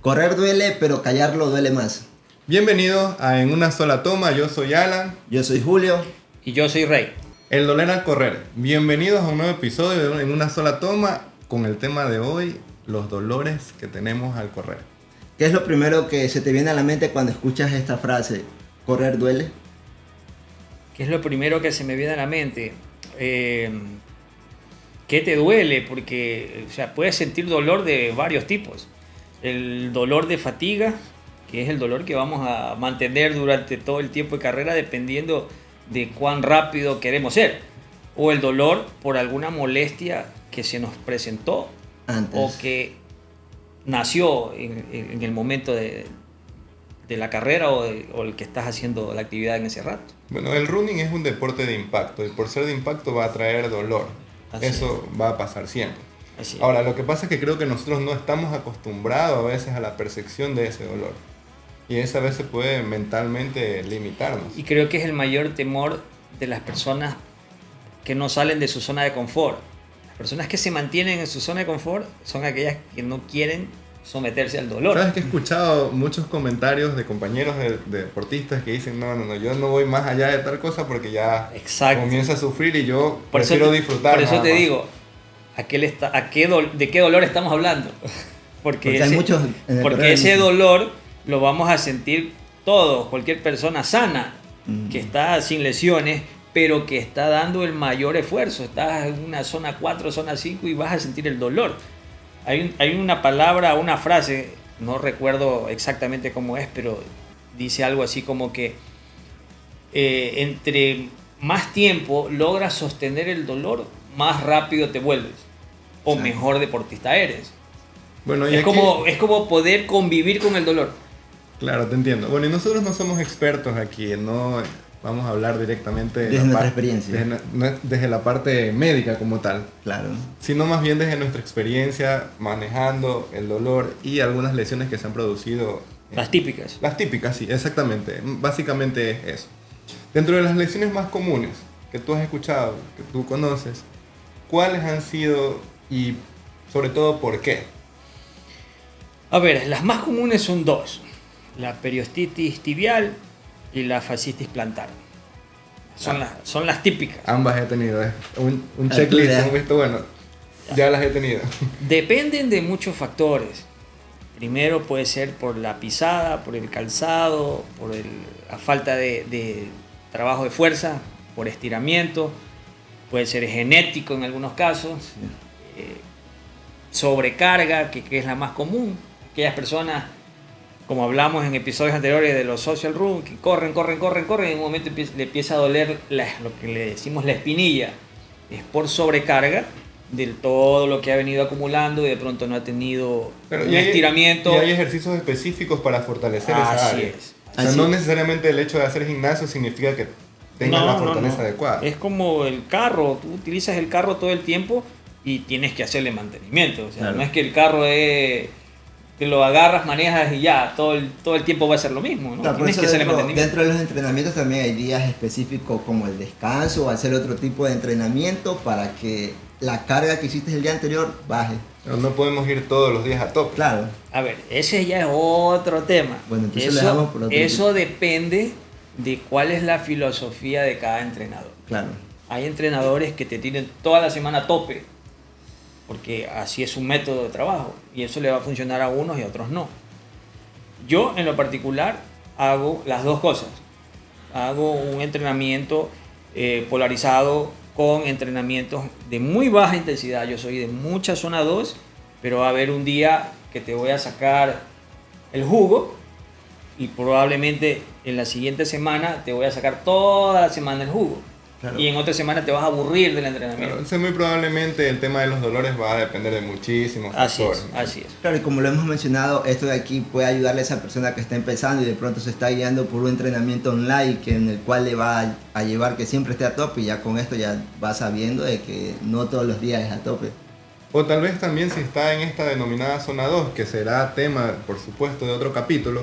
Correr duele, pero callarlo duele más. Bienvenidos a En una sola toma, yo soy Alan. Yo soy Julio. Y yo soy Rey. El doler al correr. Bienvenidos a un nuevo episodio de En una sola toma con el tema de hoy, los dolores que tenemos al correr. ¿Qué es lo primero que se te viene a la mente cuando escuchas esta frase? ¿Correr duele? ¿Qué es lo primero que se me viene a la mente? ¿Qué te duele? Porque puedes sentir dolor de varios tipos. El dolor de fatiga, que es el dolor que vamos a mantener durante todo el tiempo de carrera dependiendo de cuán rápido queremos ser. O el dolor por alguna molestia que se nos presentó Antes. o que nació en el momento de la carrera o el que estás haciendo la actividad en ese rato. Bueno, el running es un deporte de impacto y por ser de impacto va a traer dolor. Eso va a pasar siempre. Ahora, lo que pasa es que creo que nosotros no estamos acostumbrados a veces a la percepción de ese dolor. Y esa vez se puede mentalmente limitarnos. Y creo que es el mayor temor de las personas que no salen de su zona de confort. Las personas que se mantienen en su zona de confort son aquellas que no quieren someterse al dolor. ¿Sabes que he escuchado muchos comentarios de compañeros de deportistas que dicen no, yo no voy más allá de tal cosa porque ya comienza a sufrir y yo prefiero disfrutar? Por eso te digo, ¿de qué dolor estamos hablando? Porque ese dolor lo vamos a sentir todos, cualquier persona sana que está sin lesiones, pero que está dando el mayor esfuerzo. Estás en una zona 4, zona 5 y vas a sentir el dolor. Hay una palabra, una frase, no recuerdo exactamente cómo es, pero dice algo así como que entre más tiempo logras sostener el dolor, más rápido te vuelves o mejor deportista eres. Bueno, es como poder convivir con el dolor. Claro, te entiendo. Bueno, y nosotros no somos expertos aquí, no vamos a hablar directamente desde nuestra experiencia. Desde la parte médica como tal. Claro. Sino más bien desde nuestra experiencia manejando el dolor y algunas lesiones que se han producido. Las típicas. Las típicas, sí, exactamente. Básicamente es eso. Dentro de las lesiones más comunes que tú has escuchado, que tú conoces, ¿cuáles han sido y sobre todo por qué? A ver, las más comunes son dos. La periostitis tibial y la fascitis plantar. Son las típicas. Ambas he tenido. Un checklist, un visto bueno. Ya las he tenido. Dependen de muchos factores. Primero puede ser por la pisada, por el calzado, por la falta de trabajo de fuerza, por estiramiento. Puede ser genético en algunos casos. Sobrecarga, que es la más común. Aquellas personas, como hablamos en episodios anteriores de los social run, que corren, y en un momento le empieza a doler lo que le decimos la espinilla. Es por sobrecarga de todo lo que ha venido acumulando y de pronto no ha tenido un estiramiento. Y hay ejercicios específicos para fortalecer esa área. Es. O sea, no necesariamente el hecho de hacer gimnasio significa que tengas la fortaleza adecuada. Es como el carro, tú utilizas el carro todo el tiempo y tienes que hacerle mantenimiento. O sea, claro. No es que el carro que lo agarras, manejas y ya, todo el tiempo va a ser lo mismo, ¿no? Claro, Tienes que hacerle mantenimiento. Dentro de los entrenamientos también hay días específicos como el descanso o hacer otro tipo de entrenamiento para que la carga que hiciste el día anterior baje. Pero no podemos ir todos los días a tope. Claro. A ver, ese ya es otro tema. Bueno, entonces le damos por otro eso depende de cuál es la filosofía de cada entrenador. Claro. Hay entrenadores que te tienen toda la semana a tope, porque así es un método de trabajo y eso le va a funcionar a unos y a otros no. Yo en lo particular hago las dos cosas. Hago un entrenamiento polarizado con entrenamientos de muy baja intensidad. Yo soy de mucha zona 2, pero va a haber un día que te voy a sacar el jugo y probablemente en la siguiente semana te voy a sacar toda la semana el jugo. Claro. Y en otra semana te vas a aburrir del entrenamiento. Claro, muy probablemente el tema de los dolores va a depender de muchísimos factores. Así es. Claro, y como lo hemos mencionado, esto de aquí puede ayudarle a esa persona que está empezando y de pronto se está guiando por un entrenamiento online en el cual le va a llevar que siempre esté a tope, y ya con esto ya va sabiendo de que no todos los días es a tope. O tal vez también si está en esta denominada zona 2, que será tema, por supuesto, de otro capítulo,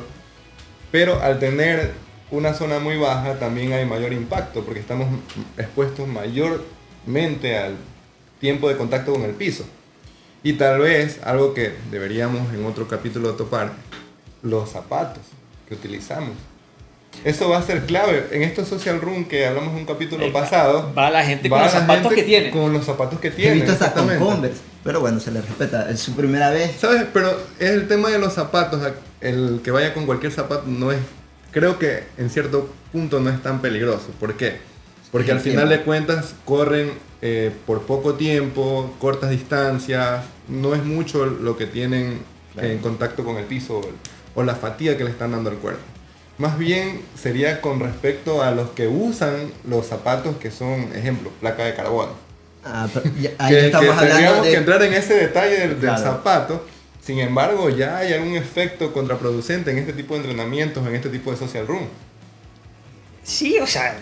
pero al tener una zona muy baja también hay mayor impacto porque estamos expuestos mayormente al tiempo de contacto con el piso. Y tal vez algo que deberíamos en otro capítulo topar los zapatos que utilizamos. Eso va a ser clave. En estos social room que hablamos en un capítulo pasado, va la gente con los zapatos que tiene. Con los zapatos que tiene. He visto hasta con Converse, pero bueno, se le respeta. Es su primera vez. ¿Sabes? Pero es el tema de los zapatos. El que vaya con cualquier zapato no es... Creo que en cierto punto no es tan peligroso. ¿Por qué? Porque al final de cuentas corren por poco tiempo, cortas distancias. No es mucho lo que tienen en contacto con el piso o la fatiga que le están dando al cuerpo. Más bien sería con respecto a los que usan los zapatos que son, ejemplo, placa de carbono. Ahí estamos hablando tendríamos de... que entrar en ese detalle del Claro. zapato. Sin embargo, ya hay algún efecto contraproducente en este tipo de entrenamientos, en este tipo de social room. Sí, o sea,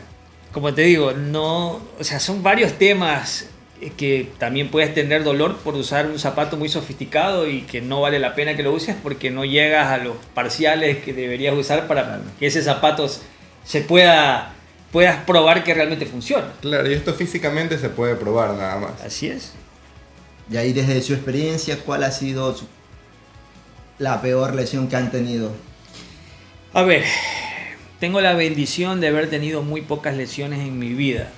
como te digo, no, o sea, son varios temas que también puedes tener dolor por usar un zapato muy sofisticado y que no vale la pena que lo uses porque no llegas a los parciales que deberías usar para que ese zapato se puedas probar que realmente funciona. Claro, y esto físicamente se puede probar nada más. Así es. Y ahí desde su experiencia, ¿cuál ha sido la peor lesión que han tenido? A ver, tengo la bendición de haber tenido muy pocas lesiones en mi vida.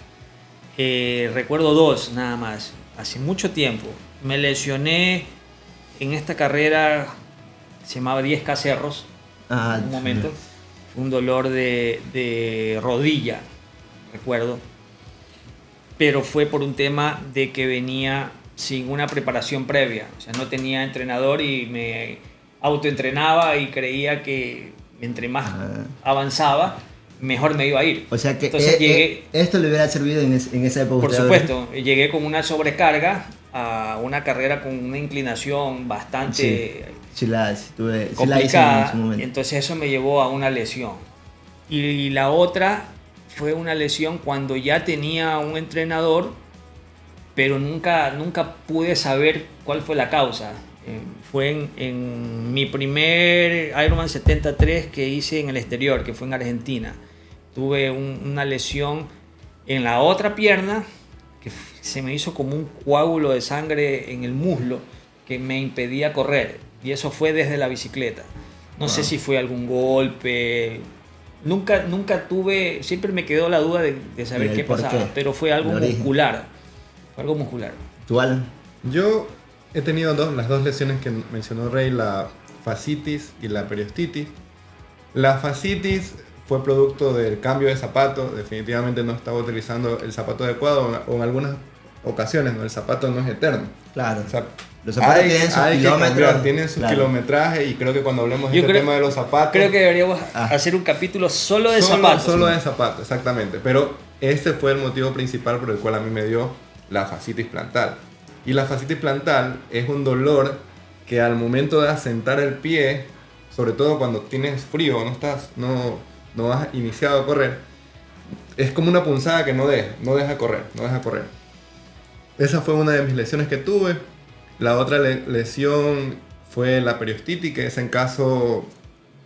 Recuerdo 2 nada más. Hace mucho tiempo me lesioné en esta carrera, se llamaba 10K Cerros. En un momento fue un dolor de rodilla, recuerdo. Pero fue por un tema de que venía sin una preparación previa. O sea, no tenía entrenador y me autoentrenaba y creía que entre más avanzaba, mejor me iba a ir. O sea que entonces esto le hubiera servido en esa época. Por supuesto, llegué con una sobrecarga a una carrera con una inclinación bastante complicada. Y entonces eso me llevó a una lesión. Y la otra fue una lesión cuando ya tenía un entrenador, pero nunca pude saber cuál fue la causa. Fue en mi primer Ironman 73 que hice en el exterior, que fue en Argentina. Tuve una lesión en la otra pierna que se me hizo como un coágulo de sangre en el muslo que me impedía correr. Y eso fue desde la bicicleta. No sé si fue algún golpe. Nunca tuve, siempre me quedó la duda de saber qué pasaba, pero fue algo muscular. Fue algo muscular. ¿Tú, Alan? Yo he tenido las dos lesiones que mencionó Rey, la fascitis y la periostitis. La fascitis fue producto del cambio de zapato. Definitivamente no estaba utilizando el zapato adecuado, o en algunas ocasiones el zapato no es eterno. Claro. O sea, los zapatos tienen su kilometraje, y creo que cuando hablemos de tema de los zapatos... Creo que deberíamos hacer un capítulo solo de zapatos. Solo de zapatos, exactamente. Pero este fue el motivo principal por el cual a mí me dio la fascitis plantar. Y la fascitis plantar es un dolor que al momento de asentar el pie, sobre todo cuando tienes frío, no has iniciado a correr, es como una punzada que no deja correr. Esa fue una de mis lesiones que tuve. La otra lesión fue la periostitis, que es en caso,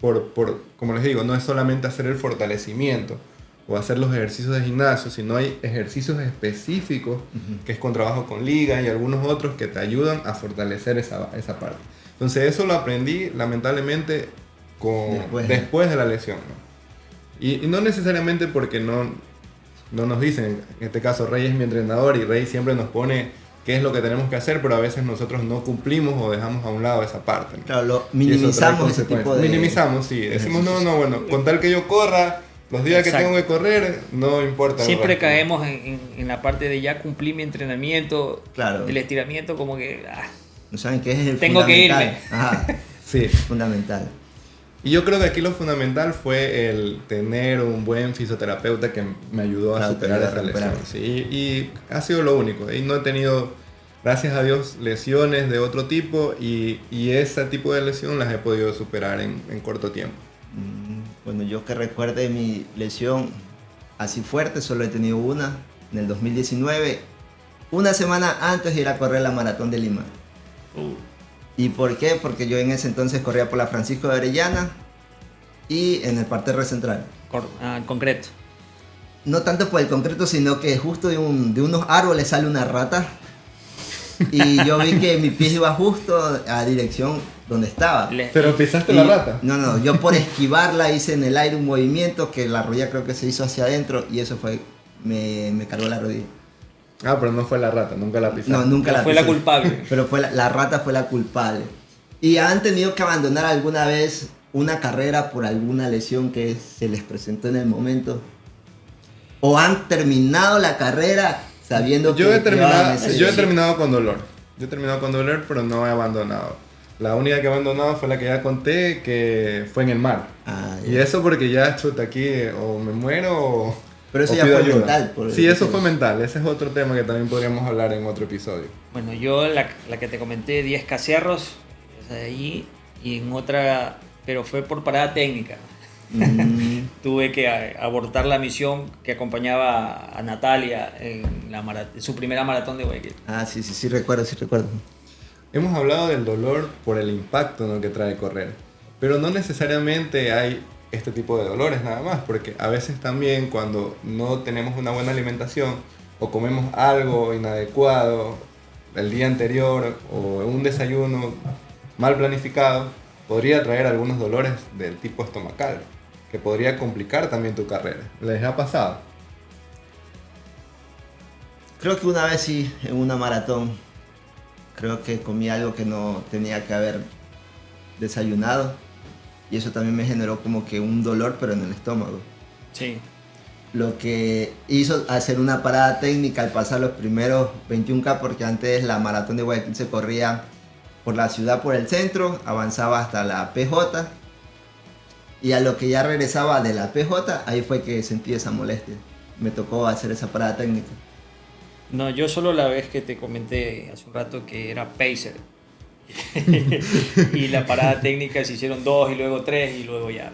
como les digo, no es solamente hacer el fortalecimiento o hacer los ejercicios de gimnasio, sino hay ejercicios específicos que es con trabajo con liga y algunos otros que te ayudan a fortalecer esa parte. Entonces eso lo aprendí lamentablemente después de la lesión, ¿no? Y no necesariamente porque no nos dicen, en este caso Rey es mi entrenador y Rey siempre nos pone qué es lo que tenemos que hacer, pero a veces nosotros no cumplimos o dejamos a un lado esa parte, ¿no? Claro, minimizamos ese tipo de... Minimizamos, sí. Decimos, bueno, con tal que yo corra, los días que tengo que correr, no importa. Siempre caemos en la parte de ya cumplí mi entrenamiento, claro. El estiramiento como que... no saben qué es el tengo fundamental. Que irme. Ajá. Sí. Fundamental. Y yo creo que aquí lo fundamental fue el tener un buen fisioterapeuta que me ayudó a superar esa lesión. Sí, y ha sido lo único. Y no he tenido, gracias a Dios, lesiones de otro tipo, y ese tipo de lesión las he podido superar en corto tiempo. Bueno, yo que recuerde mi lesión así fuerte, solo he tenido una en el 2019, una semana antes de ir a correr la maratón de Lima. ¿Y por qué? Porque yo en ese entonces corría por la Francisco de Orellana y en el parterre central. Concreto. No tanto por el concreto, sino que justo de unos árboles sale una rata Y yo vi que mi pie iba justo a dirección donde estaba. Pero pisaste Y- la rata. No, yo por esquivarla hice en el aire un movimiento que la rodilla creo que se hizo hacia adentro y eso fue, me cargó la rodilla. Ah, pero no fue la rata, nunca la pisaste. No, nunca la Fue la pisé. culpable. Pero fue la rata fue la culpable. ¿Y han tenido que abandonar alguna vez una carrera por alguna lesión que se les presentó en el momento? ¿O han terminado la carrera sabiendo Yo he que llevaban terminado, ese- yo he terminado con dolor. Yo he terminado con dolor, pero no he abandonado. La única que he abandonado fue la que ya conté, que fue en el mar. Ah, Y ya. eso porque ya, chuta, aquí o me muero o Pero eso o ya pido fue ayuda. mental, por Sí, lo eso que fue dices. mental. Ese es otro tema que también podríamos hablar en otro episodio. Bueno, yo la que te comenté, 10 cacerros, esa de allí, y en otra, pero fue por parada técnica. Tuve que abortar la misión que acompañaba a Natalia en su primera maratón de Guayaquil. Ah, sí recuerdo, sí recuerdo. Hemos hablado del dolor por el impacto, ¿no?, que trae correr, pero no necesariamente hay este tipo de dolores nada más, porque a veces también cuando no tenemos una buena alimentación o comemos algo inadecuado el día anterior o un desayuno mal planificado, podría traer algunos dolores del tipo estomacal, que podría complicar también tu carrera. ¿Les ha pasado? Creo que una vez sí, en una maratón, creo que comí algo que no tenía que haber desayunado y eso también me generó como que un dolor pero en el estómago. Sí. Lo que hizo hacer una parada técnica al pasar los primeros 21K, porque antes la maratón de Guayaquil se corría por la ciudad, por el centro, avanzaba hasta la PJ y a lo que ya regresaba de la PJ, ahí fue que sentí esa molestia. Me tocó hacer esa parada técnica. No, yo solo la vez que te comenté hace un rato que era pacer. Y la parada técnica se hicieron 2 y luego 3 y luego ya.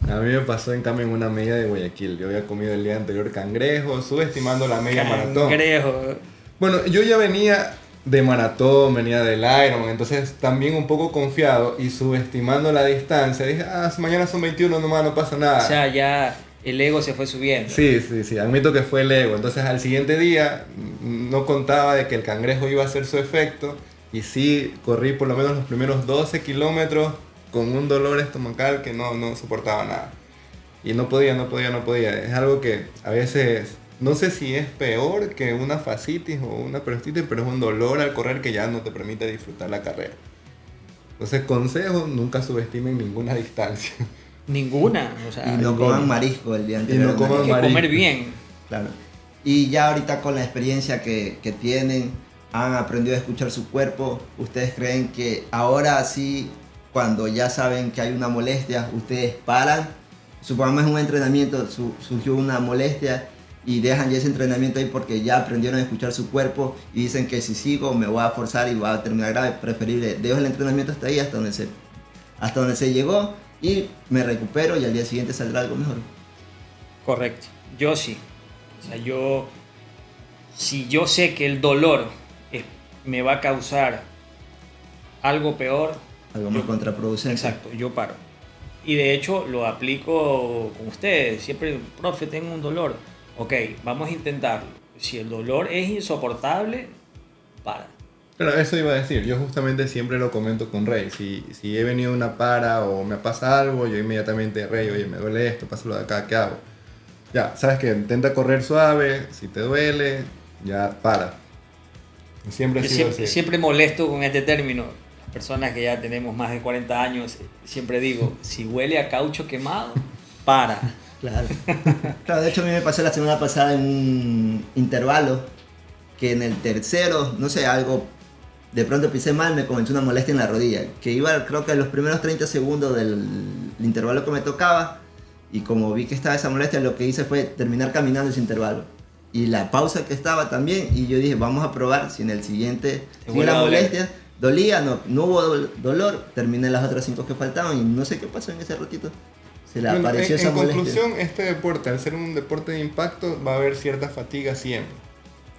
A mí me pasó en cambio en una media de Guayaquil. Yo había comido el día anterior cangrejo, subestimando la media maratón. Cangrejo. Bueno, yo ya venía de maratón, venía del Ironman, entonces también un poco confiado y subestimando la distancia. Dije, mañana son 21 nomás, no pasa nada. O sea, ya el ego se fue subiendo. Sí, admito que fue el ego. Entonces al siguiente día no contaba de que el cangrejo iba a hacer su efecto y sí corrí por lo menos los primeros 12 kilómetros con un dolor estomacal que no soportaba nada. Y no podía. Es algo que a veces, no sé si es peor que una fascitis o una perostitis, pero es un dolor al correr que ya no te permite disfrutar la carrera. Entonces, consejo, nunca subestimen ninguna distancia. Ninguna. O sea, Y no coman marisco el día anterior. no coman hay que marisco. comer bien. Claro. Y ya ahorita con la experiencia que tienen, han aprendido a escuchar su cuerpo. ¿Ustedes creen que ahora sí, cuando ya saben que hay una molestia, ustedes paran? Supongamos en un entrenamiento surgió una molestia y dejan ya ese entrenamiento ahí porque ya aprendieron a escuchar su cuerpo y dicen que si sigo me voy a forzar y voy a terminar grave. Preferible, dejo el entrenamiento hasta ahí, hasta donde se llegó y me recupero y al día siguiente saldrá algo mejor. Correcto. Yo sí. O sea, si yo sé que el dolor me va a causar algo peor, Algo más contraproducente. exacto, yo paro. Y de hecho lo aplico con ustedes. Siempre, profe, tengo un dolor. Ok, vamos a intentarlo. Si el dolor es insoportable, para. Pero eso iba a decir, yo justamente siempre lo comento con Rey. Si he venido a una para o me pasa algo, yo inmediatamente, Rey, oye, me duele esto, pásalo de acá, ¿qué hago? Ya, sabes que intenta correr suave, si te duele, ya para. Siempre he sido así. Siempre molesto con este término. Las personas que ya tenemos más de 40 años, siempre digo, si huele a caucho quemado, para. Claro. Claro, de hecho a mí me pasó la semana pasada en un intervalo que en el tercero, no sé, algo de pronto pisé mal, me comenzó una molestia en la rodilla, que iba creo que en los primeros 30 segundos del intervalo que me tocaba y como vi que estaba esa molestia, lo que hice fue terminar caminando ese intervalo y la pausa que estaba también y yo dije, vamos a probar si en el siguiente sigue la molestia, dolía, no hubo dolor, terminé las otras 5 que faltaban y no sé qué pasó en ese ratito. Se le Bueno, apareció esa en molestia. conclusión, este deporte, al ser un deporte de impacto, va a haber cierta fatiga siempre.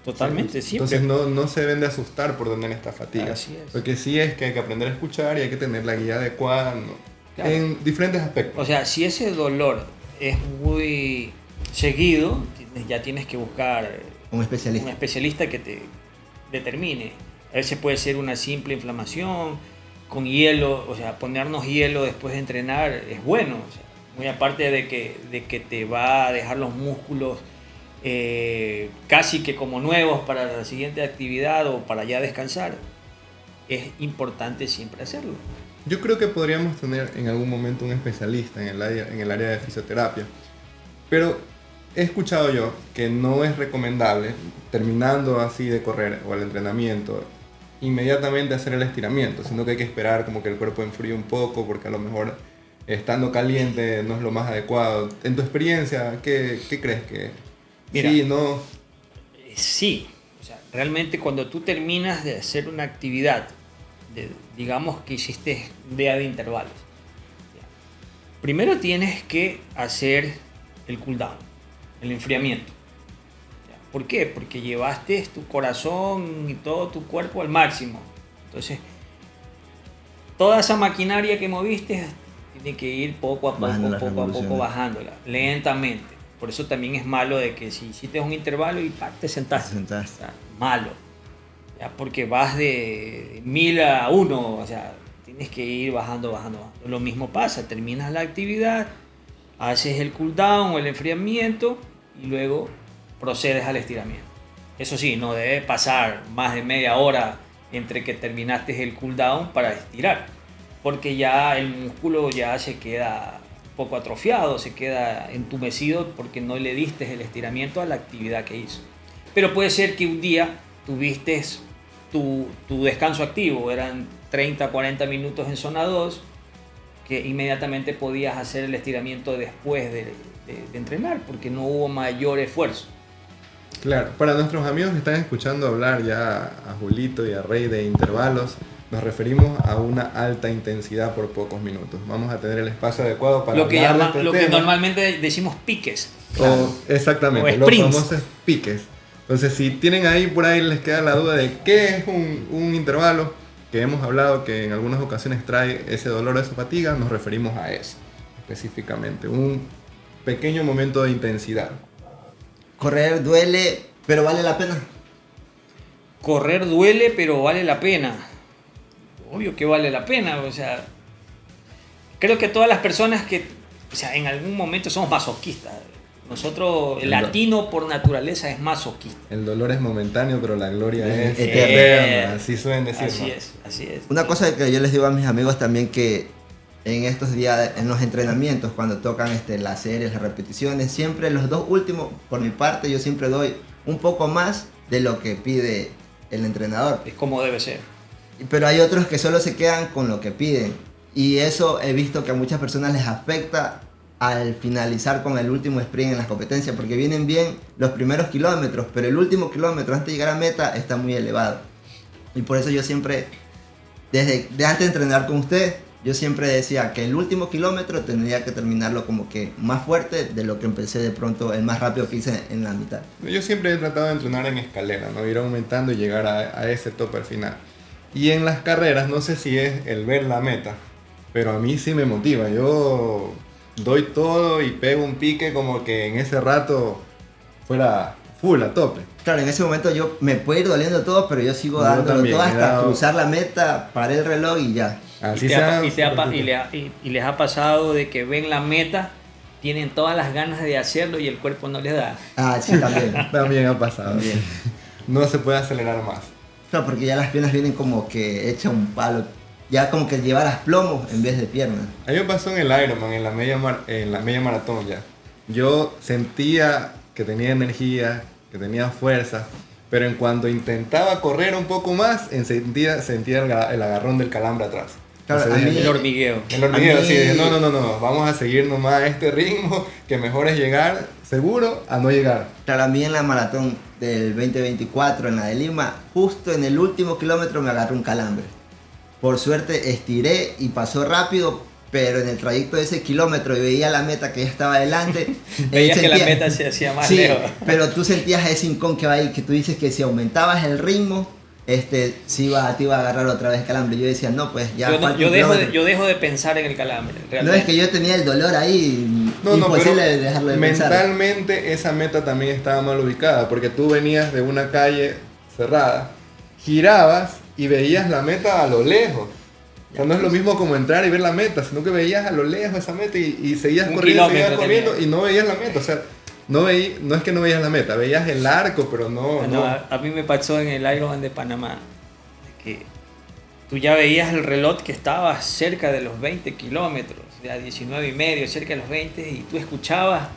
Totalmente, siempre. Entonces no se deben de asustar por tener esta fatiga. Así es. Porque sí es que hay que aprender a escuchar y hay que tener la guía adecuada, ¿no? Claro. En diferentes aspectos. O sea, si ese dolor es muy seguido, ya tienes que buscar Un un especialista. especialista que te determine. A veces puede ser una simple inflamación, con hielo, o sea, ponernos hielo después de entrenar es bueno, o sea, muy aparte de que te va a dejar los músculos casi que como nuevos para la siguiente actividad o para ya descansar, es importante siempre hacerlo. Yo creo que podríamos tener en algún momento un especialista en el área de fisioterapia, pero he escuchado yo que no es recomendable, terminando así de correr o el entrenamiento, inmediatamente hacer el estiramiento, sino que hay que esperar como que el cuerpo enfríe un poco, porque a lo mejor estando caliente no es lo más adecuado. En tu experiencia, ¿qué crees que Mira, sí, no? Sí, o sea, realmente cuando tú terminas de hacer una actividad, digamos que hiciste un día de intervalos, ¿ya? Primero tienes que hacer el cool down, el enfriamiento. ¿Ya? ¿Por qué? Porque llevaste tu corazón y todo tu cuerpo al máximo. Entonces, toda esa maquinaria que moviste tiene que ir poco a poco bajándola, lentamente. Por eso también es malo de que si hiciste un intervalo y ¡pac! Te sentaste. O sea, malo. ¿Ya? Porque vas de 1000 a 1, o sea, tienes que ir bajando. Lo mismo pasa, terminas la actividad, haces el cool down o el enfriamiento y luego procedes al estiramiento. Eso sí, no debe pasar más de media hora entre que terminaste el cool down para estirar, porque ya el músculo ya se queda un poco atrofiado, se queda entumecido porque no le diste el estiramiento a la actividad que hizo. Pero puede ser que un día tuviste tu descanso activo, eran 30-40 minutos en zona 2, que inmediatamente podías hacer el estiramiento después de entrenar, porque no hubo mayor esfuerzo. Claro, para nuestros amigos que están escuchando hablar ya a Julito y a Rey de intervalos, nos referimos a una alta intensidad por pocos minutos. Vamos a tener el espacio adecuado para lo que hablar de este que tema. normalmente decimos piques. Exactamente, O los sprints. famosos piques. Entonces, si tienen ahí por ahí les queda la duda de qué es un intervalo, que hemos hablado que en algunas ocasiones trae ese dolor o esa fatiga, nos referimos a eso específicamente. Un pequeño momento de intensidad. Correr duele, pero vale la pena. Correr duele, pero vale la pena. Obvio que vale la pena, o sea, creo que todas las personas que, o sea, en algún momento somos masoquistas. Nosotros, el latino por naturaleza es masoquista. El dolor es momentáneo, pero la gloria es eterna. Así suelen decir. Así es. Una cosa que yo les digo a mis amigos también, que en estos días, en los entrenamientos, cuando tocan las series, las repeticiones, siempre los dos últimos, por mi parte, yo siempre doy un poco más de lo que pide el entrenador. Es como debe ser. Pero hay otros que solo se quedan con lo que piden. Y eso he visto que a muchas personas les afecta al finalizar con el último sprint en las competencias, porque vienen bien los primeros kilómetros, pero el último kilómetro antes de llegar a meta está muy elevado. Y por eso yo siempre, desde antes de entrenar con usted, yo siempre decía que el último kilómetro tendría que terminarlo como que más fuerte de lo que empecé de pronto, el más rápido que hice en la mitad. Yo siempre he tratado de entrenar en escalera, ¿no? Ir aumentando y llegar a ese tope al final. Y en las carreras, no sé si es el ver la meta, pero a mí sí me motiva. Yo doy todo y pego un pique como que en ese rato fuera full a tope. Claro, en ese momento yo me puede ir doliendo todo, pero yo sigo dándolo todo hasta cruzar la meta, paré el reloj y ya. Así y les ha pasado de que ven la meta, tienen todas las ganas de hacerlo y el cuerpo no les da. Ah, sí, también. También ha pasado. También. No se puede acelerar más. Claro, porque ya las piernas vienen como que hecha un palo. Ya como que llevaras plomos en vez de piernas. A mí me pasó en el Ironman, en la media maratón ya. Yo sentía que tenía energía, que tenía fuerza, pero en cuanto intentaba correr un poco más, sentía el agarrón del calambre atrás. Claro, Entonces, El hormigueo. El hormigueo, sí. No, vamos a seguir nomás a este ritmo, que mejor es llegar seguro a no llegar. Claro, a mí en la maratón del 2024, en la de Lima, justo en el último kilómetro me agarró un calambre. Por suerte estiré y pasó rápido, pero en el trayecto de ese kilómetro y veía la meta que ya estaba adelante. Veías que la meta se hacía más lejos. Pero tú sentías ese hincón que va ahí, que tú dices que si aumentabas el ritmo, te iba a agarrar otra vez calambre. Yo decía, no, pues ya yo dejo de pensar en el calambre. Realmente. No, es que yo tenía el dolor ahí, imposible de dejarlo de pensar. Mentalmente esa meta también estaba mal ubicada, porque tú venías de una calle cerrada girabas y veías la meta a lo lejos. O sea, no es lo mismo como entrar y ver la meta, sino que veías a lo lejos esa meta y seguías corriendo y no veías la meta. O sea, no es que no veías la meta, veías el arco, pero no. A mí me pasó en el Ironman de Panamá, que tú ya veías el reloj que estaba cerca de los 20 kilómetros, ya 19 y medio, cerca de los 20, y tú escuchabas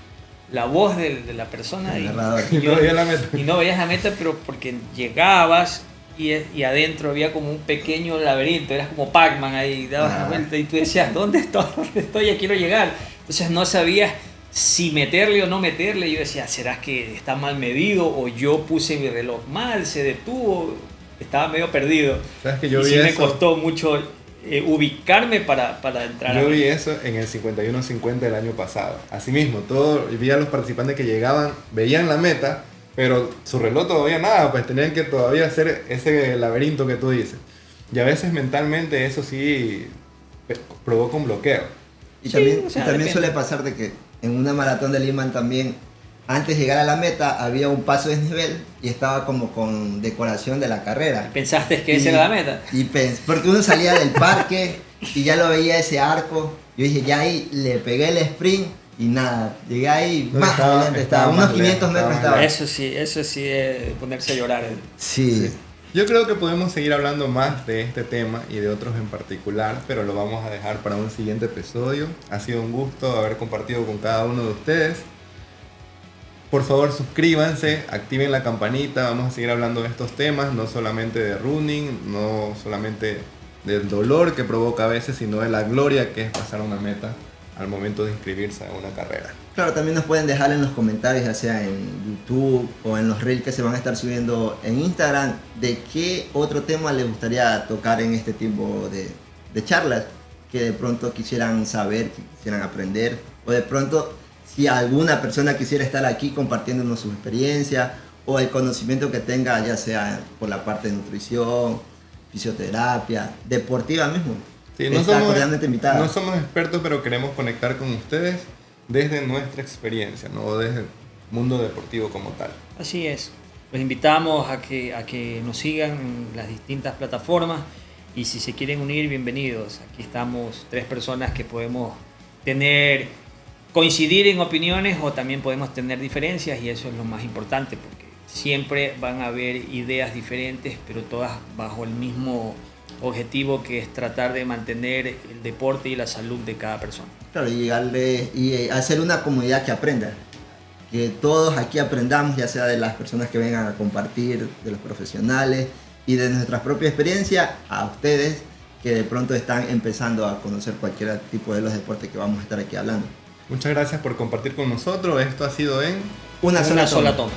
la voz de la persona y no veías la meta. Y no veías la meta, pero porque llegabas y adentro había como un pequeño laberinto, eras como Pac-Man ahí, dabas la vuelta y tú decías, ¿dónde estoy? ¿Dónde estoy? Ya quiero llegar. Entonces no sabías si meterle o no meterle. Yo decía, ¿será que está mal medido? O yo puse mi reloj mal, se detuvo, estaba medio perdido. ¿Sabes que yo y vi sí eso? Me costó mucho ubicarme para entrar. Yo vi eso en el 51-50 del año pasado. Asimismo, vi a los participantes que llegaban, veían la meta, pero su reloj todavía nada, pues tenían que todavía hacer ese laberinto que tú dices. Y a veces mentalmente eso sí provoca un bloqueo. Y también, Sí, también suele pasar de que en una maratón de Lima también, antes de llegar a la meta, había un paso de desnivel y estaba como con decoración de la carrera. ¿Pensaste que esa era la meta? Porque uno salía del parque y ya lo veía ese arco. Yo dije, ya ahí le pegué el sprint y nada, llegué ahí, más adelante estaba, unos 500 metros estaba. Eso sí es ponerse a llorar. Sí. Yo creo que podemos seguir hablando más de este tema y de otros en particular, pero lo vamos a dejar para un siguiente episodio. Ha sido un gusto haber compartido con cada uno de ustedes. Por favor, suscríbanse, activen la campanita, vamos a seguir hablando de estos temas, no solamente de running, no solamente del dolor que provoca a veces, sino de la gloria que es pasar una meta al momento de inscribirse a una carrera. Claro, también nos pueden dejar en los comentarios, ya sea en YouTube o en los reels que se van a estar subiendo en Instagram, de qué otro tema les gustaría tocar en este tipo de charlas, que de pronto quisieran saber, que quisieran aprender, o de pronto si alguna persona quisiera estar aquí compartiéndonos su experiencia o el conocimiento que tenga, ya sea por la parte de nutrición, fisioterapia, deportiva mismo. Sí, Está cordialmente invitada. No somos expertos, pero queremos conectar con ustedes desde nuestra experiencia, no desde el mundo deportivo como tal. Así es. Los invitamos a que nos sigan en las distintas plataformas y si se quieren unir, bienvenidos. Aquí estamos 3 personas que podemos coincidir en opiniones o también podemos tener diferencias y eso es lo más importante porque siempre van a haber ideas diferentes, pero todas bajo el mismo objetivo que es tratar de mantener el deporte y la salud de cada persona. Claro, y hacer una comunidad que aprenda, que todos aquí aprendamos, ya sea de las personas que vengan a compartir, de los profesionales y de nuestra propia experiencia a ustedes que de pronto están empezando a conocer cualquier tipo de los deportes que vamos a estar aquí hablando. Muchas gracias por compartir con nosotros. Esto ha sido en Una sola toma. Toma.